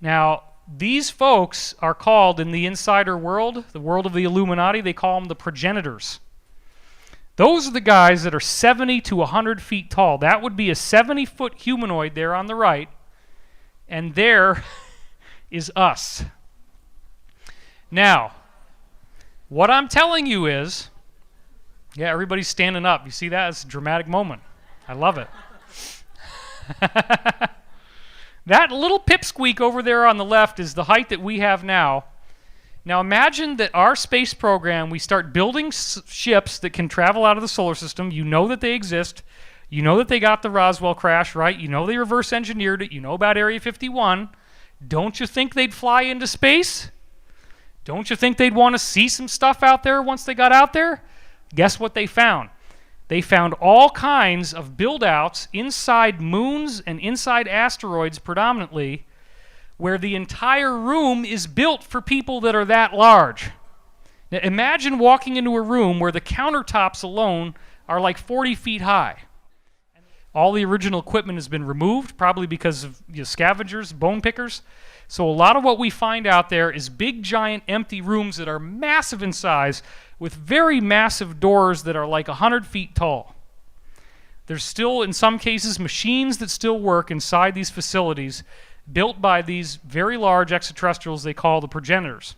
Now, these folks are called, in the insider world, the world of the Illuminati, they call them the Progenitors. Those are the guys that are 70 to 100 feet tall. That would be a 70-foot humanoid there on the right, and there is us. Now, what I'm telling you is, yeah, everybody's standing up. You see that? It's a dramatic moment. I love it. That little pipsqueak over there on the left is the height that we have now. Now imagine that our space program, we start building ships that can travel out of the solar system. You know that they exist. You know that they got the Roswell crash, right? You know they reverse engineered it. You know about Area 51. Don't you think they'd fly into space? Don't you think they'd want to see some stuff out there once they got out there? Guess what they found? They found all kinds of build-outs inside moons and inside asteroids predominantly, where the entire room is built for people that are that large. Now imagine walking into a room where the countertops alone are like 40 feet high. All the original equipment has been removed, probably because of scavengers, bone pickers. So a lot of what we find out there is big, giant, empty rooms that are massive in size with very massive doors that are like 100 feet tall. There's still, in some cases, machines that still work inside these facilities built by these very large extraterrestrials they call the Progenitors.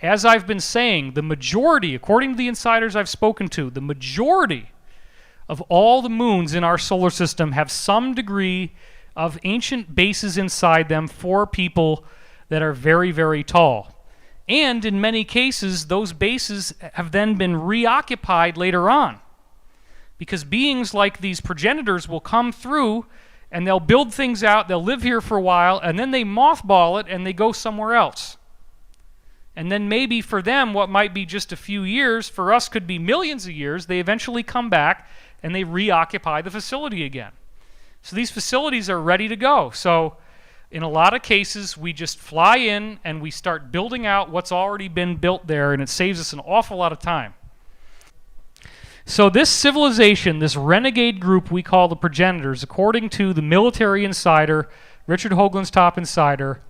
As I've been saying, the majority, according to the insiders I've spoken to, the majority of all the moons in our solar system have some degree of ancient bases inside them for people that are very, very tall. And in many cases, those bases have then been reoccupied later on. Because beings like these Progenitors will come through and they'll build things out, they'll live here for a while, and then they mothball it and they go somewhere else. And then maybe for them, what might be just a few years, for us could be millions of years, they eventually come back and they reoccupy the facility again. So these facilities are ready to go. So in a lot of cases, we just fly in and we start building out what's already been built there, and it saves us an awful lot of time. So this civilization, this renegade group we call the Progenitors, according to the military insider, Richard Hoagland's top insider,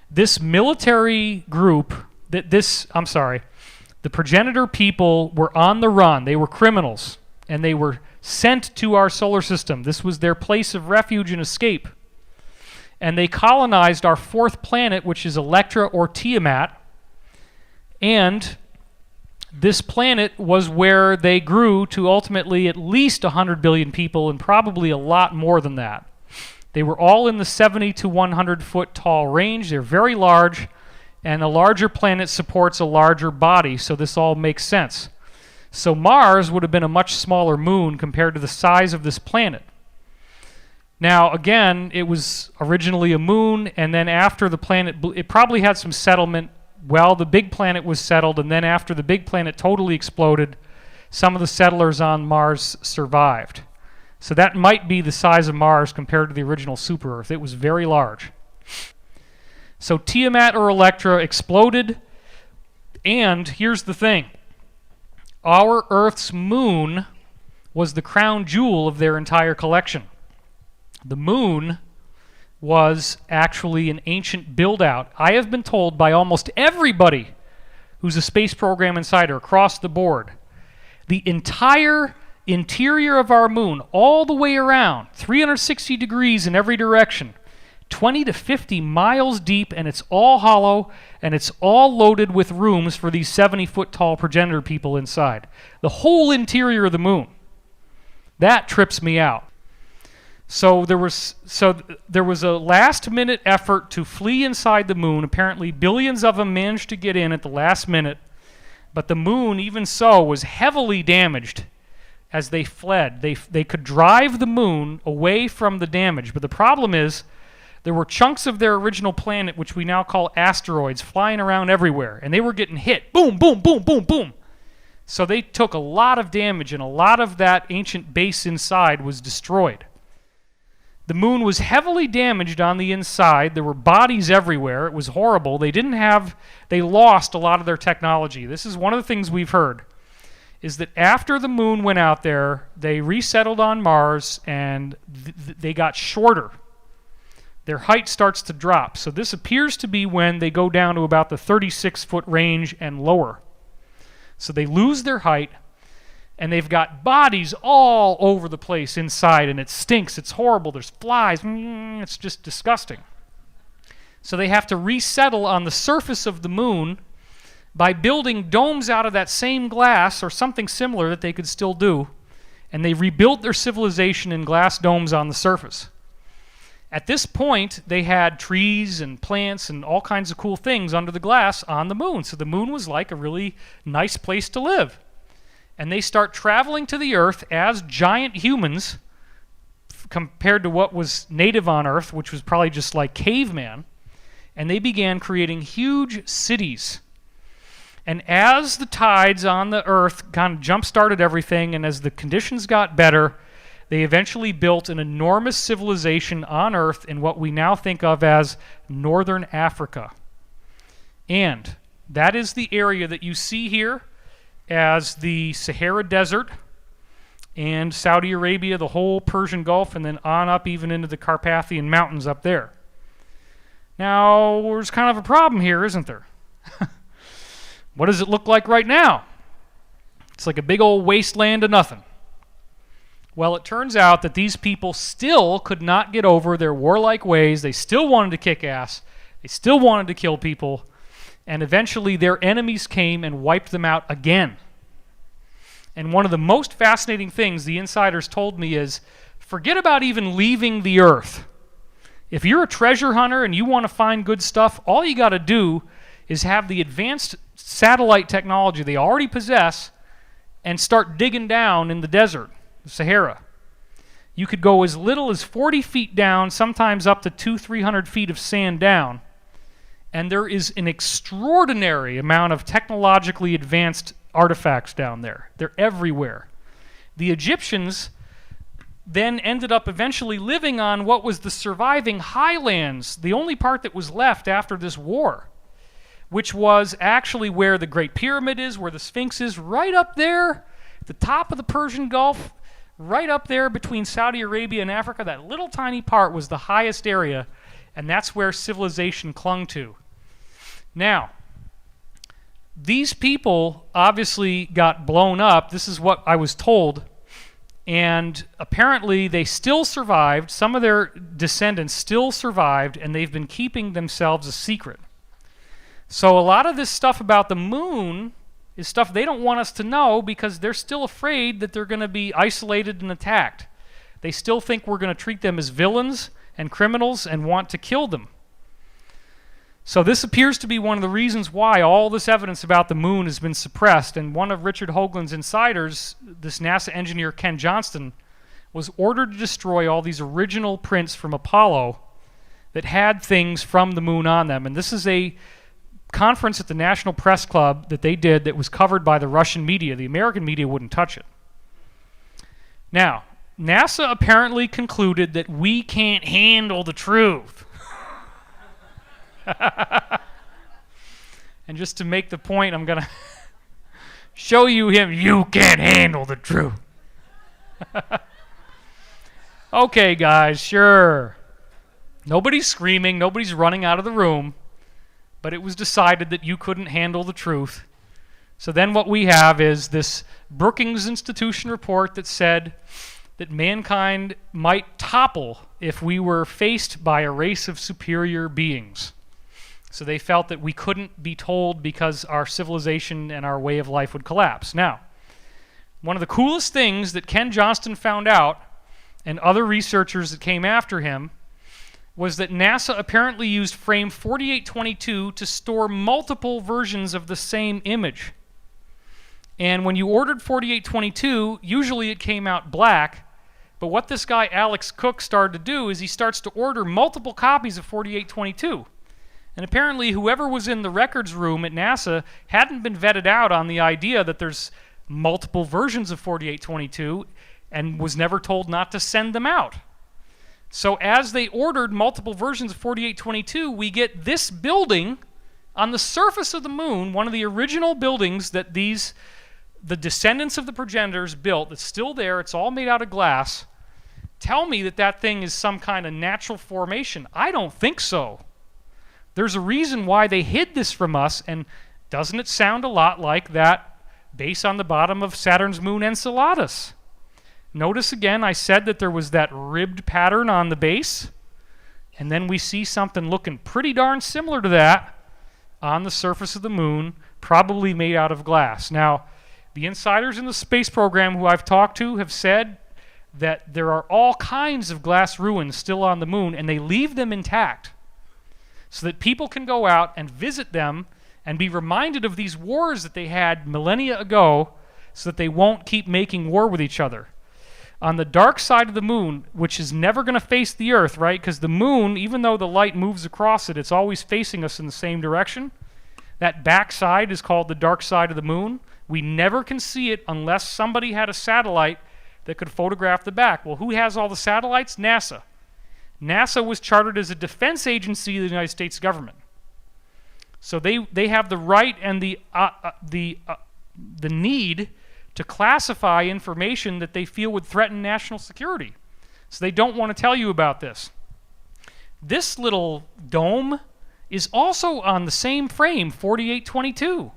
this military group, the Progenitor people were on the run. They were criminals, and they were sent to our solar system. This was their place of refuge and escape. And they colonized our fourth planet, which is Electra or Tiamat. And this planet was where they grew to ultimately at least 100 billion people, and probably a lot more than that. They were all in the 70 to 100 foot tall range. They're very large, and a larger planet supports a larger body, so this all makes sense. So Mars would have been a much smaller moon compared to the size of this planet. Now, again, it was originally a moon, and then after the planet, it probably had some settlement while the big planet was settled, and then after the big planet totally exploded, some of the settlers on Mars survived. So that might be the size of Mars compared to the original super Earth. It was very large. So Tiamat or Electra exploded, and here's the thing. Our Earth's moon was the crown jewel of their entire collection. The moon was actually an ancient build-out. I have been told by almost everybody who's a space program insider across the board, the entire interior of our moon, all the way around, 360 degrees in every direction, 20 to 50 miles deep, and it's all hollow, and it's all loaded with rooms for these 70-foot tall Progenitor people inside. The whole interior of the moon. That trips me out. So there was a last-minute effort to flee inside the moon. Apparently billions of them managed to get in at the last minute, but the moon, even so, was heavily damaged as they fled. They could drive the moon away from the damage, but the problem is there were chunks of their original planet, which we now call asteroids, flying around everywhere, and they were getting hit. Boom, boom, boom, boom, boom. So they took a lot of damage, and a lot of that ancient base inside was destroyed. The moon was heavily damaged on the inside. There were bodies everywhere. It was horrible. They lost a lot of their technology. This is one of the things we've heard, is that after the moon went out there, they resettled on Mars, and they got shorter. their height starts to drop. So this appears to be when they go down to about the 36-foot range and lower. So they lose their height, and they've got bodies all over the place inside, and it stinks. It's horrible. There's flies. It's just disgusting. So they have to resettle on the surface of the moon by building domes out of that same glass or something similar that they could still do, and they rebuilt their civilization in glass domes on the surface. At this point, they had trees and plants and all kinds of cool things under the glass on the moon. So the moon was like a really nice place to live. And they start traveling to the Earth as giant humans compared to what was native on Earth, which was probably just like caveman. And they began creating huge cities. And as the tides on the Earth kind of jump-started everything, and as the conditions got better, they eventually built an enormous civilization on Earth in what we now think of as Northern Africa. And that is the area that you see here as the Sahara Desert and Saudi Arabia, the whole Persian Gulf, and then on up even into the Carpathian Mountains up there. Now, there's kind of a problem here, isn't there? What does it look like right now? It's like a big old wasteland of nothing. Well, it turns out that these people still could not get over their warlike ways. They still wanted to kick ass. They still wanted to kill people. And eventually their enemies came and wiped them out again. And one of the most fascinating things the insiders told me is, forget about even leaving the Earth. If you're a treasure hunter and you want to find good stuff, all you got to do is have the advanced satellite technology they already possess and start digging down in the desert. Sahara. You could go as little as 40 feet down, sometimes up to 200-300 feet of sand down, and there is an extraordinary amount of technologically advanced artifacts down there. They're everywhere. The Egyptians then ended up eventually living on what was the surviving highlands, the only part that was left after this war, which was actually where the Great Pyramid is, where the Sphinx is, right up there, at the top of the Persian Gulf. Right up there between Saudi Arabia and Africa, that little tiny part was the highest area, and that's where civilization clung to. Now, these people obviously got blown up. This is what I was told, and apparently they still survived. Some of their descendants still survived, and they've been keeping themselves a secret. So a lot of this stuff about the moon is stuff they don't want us to know because they're still afraid that they're going to be isolated and attacked. They still think we're going to treat them as villains and criminals and want to kill them. So this appears to be one of the reasons why all this evidence about the moon has been suppressed. And one of Richard Hoagland's insiders, this NASA engineer Ken Johnston, was ordered to destroy all these original prints from Apollo that had things from the moon on them. And this is a conference at the National Press Club that they did that was covered by the Russian media. The American media wouldn't touch it. Now, NASA apparently concluded that we can't handle the truth. And just to make the point, I'm going to show you him. You can't handle the truth. Okay, guys, sure. Nobody's screaming. Nobody's running out of the room. But it was decided that you couldn't handle the truth. So then what we have is this Brookings Institution report that said that mankind might topple if we were faced by a race of superior beings. So they felt that we couldn't be told because our civilization and our way of life would collapse. Now, one of the coolest things that Ken Johnston found out, and other researchers that came after him, was that NASA apparently used frame 4822 to store multiple versions of the same image. And when you ordered 4822, usually it came out black, but what this guy Alex Cook started to do is he starts to order multiple copies of 4822. And apparently whoever was in the records room at NASA hadn't been vetted out on the idea that there's multiple versions of 4822 and was never told not to send them out. So as they ordered multiple versions of 4822, we get this building on the surface of the moon, one of the original buildings that the descendants of the progenitors built. It's still there. It's all made out of glass. tell me that that thing is some kind of natural formation. I don't think so. There's a reason why they hid this from us, and doesn't it sound a lot like that base on the bottom of Saturn's moon Enceladus? Notice again, I said that there was that ribbed pattern on the base, and then we see something looking pretty darn similar to that on the surface of the moon, probably made out of glass. Now, the insiders in the space program who I've talked to have said that there are all kinds of glass ruins still on the moon, and they leave them intact so that people can go out and visit them and be reminded of these wars that they had millennia ago so that they won't keep making war with each other. On the dark side of the moon, which is never going to face the Earth, right? Because the moon, even though the light moves across it, it's always facing us in the same direction. That back side is called the dark side of the moon. We never can see it unless somebody had a satellite that could photograph the back. Well, who has all the satellites? NASA. NASA was chartered as a defense agency of the United States government. So they have the right and the need to classify information that they feel would threaten national security. So they don't want to tell you about this. This little dome is also on the same frame, 4822.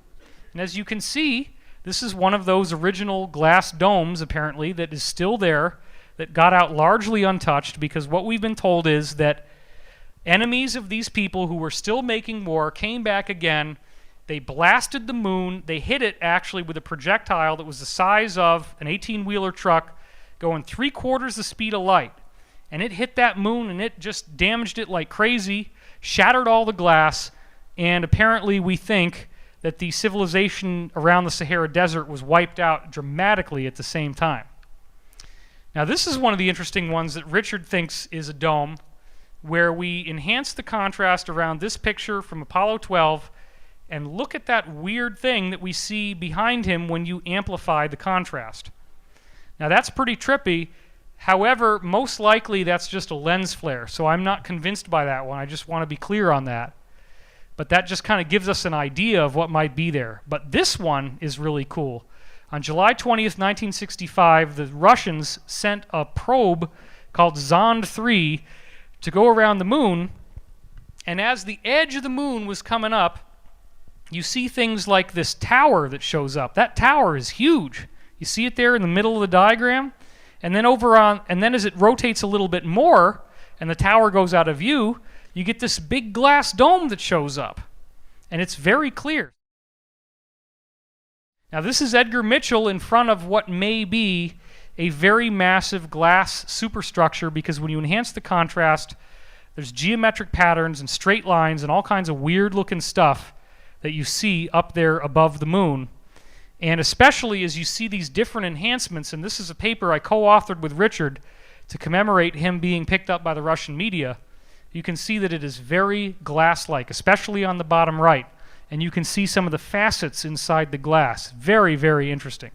And as you can see, this is one of those original glass domes, apparently, that is still there, that got out largely untouched, because what we've been told is that enemies of these people who were still making war came back again. They blasted the moon. They hit it, actually, with a projectile that was the size of an 18-wheeler truck going 3/4 the speed of light. And it hit that moon, and it just damaged it like crazy, shattered all the glass, and apparently we think that the civilization around the Sahara Desert was wiped out dramatically at the same time. Now, this is one of the interesting ones that Richard thinks is a dome, where we enhance the contrast around this picture from Apollo 12, and look at that weird thing that we see behind him when you amplify the contrast. Now, that's pretty trippy. However, most likely that's just a lens flare, so I'm not convinced by that one. I just want to be clear on that. But that just kind of gives us an idea of what might be there. But this one is really cool. On July 20th, 1965, the Russians sent a probe called Zond 3 to go around the moon, and as the edge of the moon was coming up, you see things like this tower that shows up. That tower is huge. You see it there in the middle of the diagram? And then and then as it rotates a little bit more, and the tower goes out of view, you get this big glass dome that shows up. And it's very clear. Now, this is Edgar Mitchell in front of what may be a very massive glass superstructure, because when you enhance the contrast, there's geometric patterns and straight lines and all kinds of weird-looking stuff that you see up there above the moon. And especially as you see these different enhancements, and this is a paper I co-authored with Richard to commemorate him being picked up by the Russian media, you can see that it is very glass-like, especially on the bottom right. And you can see some of the facets inside the glass. Very, very interesting.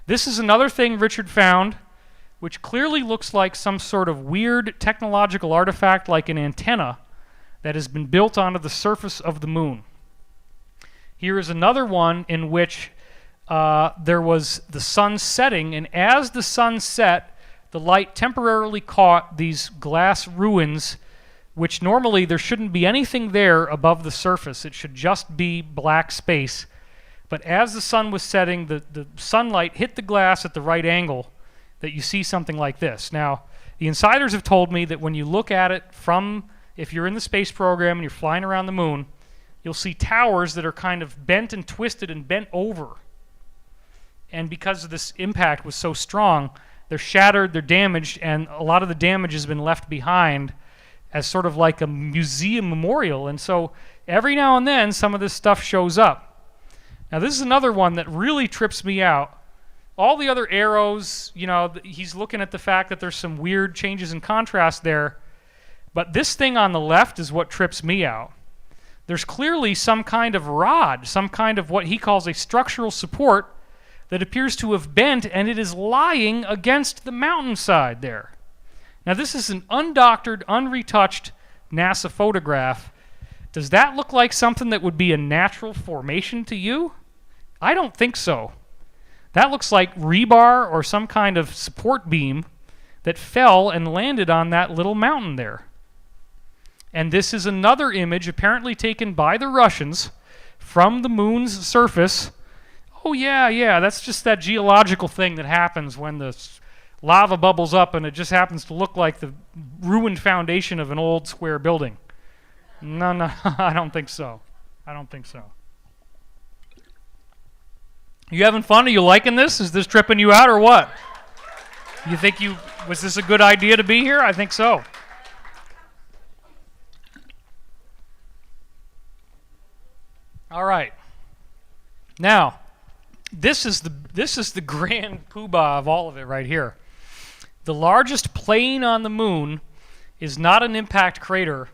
This is another thing Richard found, which clearly looks like some sort of weird technological artifact, like an antenna that has been built onto the surface of the moon. Here is another one in which there was the sun setting, and as the sun set, the light temporarily caught these glass ruins, which normally there shouldn't be anything there above the surface. It should just be black space. But as the sun was setting, the sunlight hit the glass at the right angle that you see something like this. Now, the insiders have told me that when you look at it from, if you're in the space program and you're flying around the moon, you'll see towers that are kind of bent and twisted and bent over. And because this impact was so strong, they're shattered, they're damaged, and a lot of the damage has been left behind as sort of like a museum memorial. And so every now and then, some of this stuff shows up. Now, this is another one that really trips me out. All the other arrows, you know, he's looking at the fact that there's some weird changes in contrast there. But this thing on the left is what trips me out. There's clearly some kind of rod, some kind of what he calls a structural support that appears to have bent, and it is lying against the mountainside there. Now, this is an undoctored, unretouched NASA photograph. Does that look like something that would be a natural formation to you? I don't think so. That looks like rebar or some kind of support beam, that fell and landed on that little mountain there. And this is another image apparently taken by the Russians from the moon's surface. Oh yeah, that's just that geological thing that happens when the lava bubbles up and it just happens to look like the ruined foundation of an old square building. No, I don't think so. You having fun? Are you liking this? Is this tripping you out or what? You think was this a good idea to be here? I think so. All right. Now, this is the grand poobah of all of it right here. The largest plane on the moon is not an impact crater.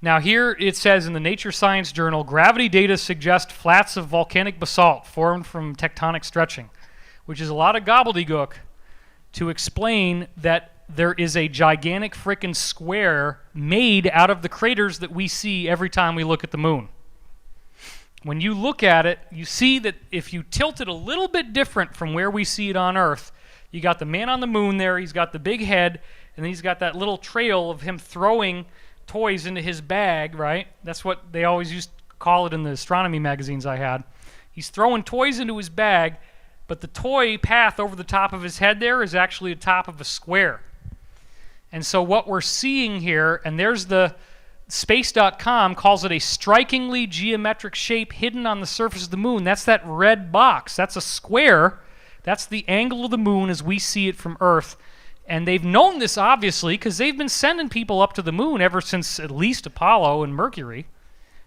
Now here it says in the Nature Science Journal, gravity data suggest flats of volcanic basalt formed from tectonic stretching, which is a lot of gobbledygook to explain that there is a gigantic frickin' square made out of the craters that we see every time we look at the moon. When you look at it, you see that if you tilt it a little bit different from where we see it on Earth, you got the man on the moon there, he's got the big head, and then he's got that little trail of him throwing toys into his bag, right? That's what they always used to call it in the astronomy magazines I had. He's throwing toys into his bag, but the toy path over the top of his head there is actually the top of a square. And so what we're seeing here, and there's the Space.com calls it a strikingly geometric shape hidden on the surface of the moon. That's that red box. That's a square. That's the angle of the moon as we see it from Earth. And they've known this, obviously, because they've been sending people up to the moon ever since at least Apollo and Mercury.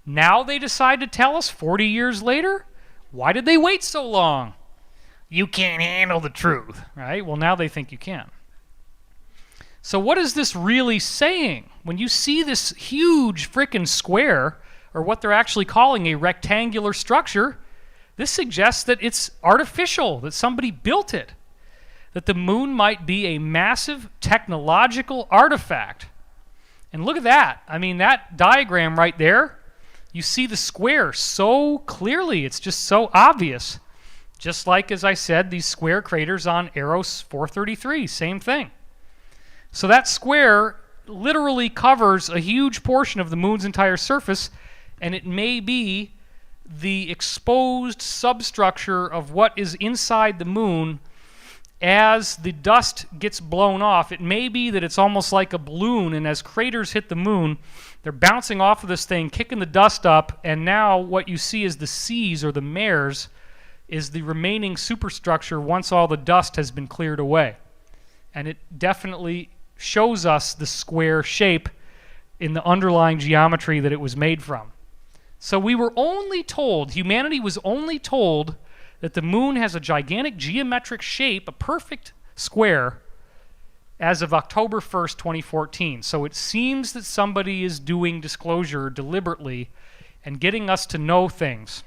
Now they decide to tell us 40 years later? Why did they wait so long? You can't handle the truth, right? Well, now they think you can. So what is this really saying? When you see this huge frickin' square, or what they're actually calling a rectangular structure, this suggests that it's artificial, that somebody built it, that the moon might be a massive technological artifact. And look at that. I mean, that diagram right there, you see the square so clearly. It's just so obvious. Just like, as I said, these square craters on Eros 433, same thing. So that square literally covers a huge portion of the moon's entire surface, and it may be the exposed substructure of what is inside the moon as the dust gets blown off. It may be that it's almost like a balloon, and as craters hit the moon, they're bouncing off of this thing, kicking the dust up, and now what you see is the seas or the mares is the remaining superstructure once all the dust has been cleared away. And it definitely shows us the square shape in the underlying geometry that it was made from. So we were only told, humanity was only told, that the moon has a gigantic geometric shape, a perfect square, as of October 1st, 2014. So it seems that somebody is doing disclosure deliberately and getting us to know things.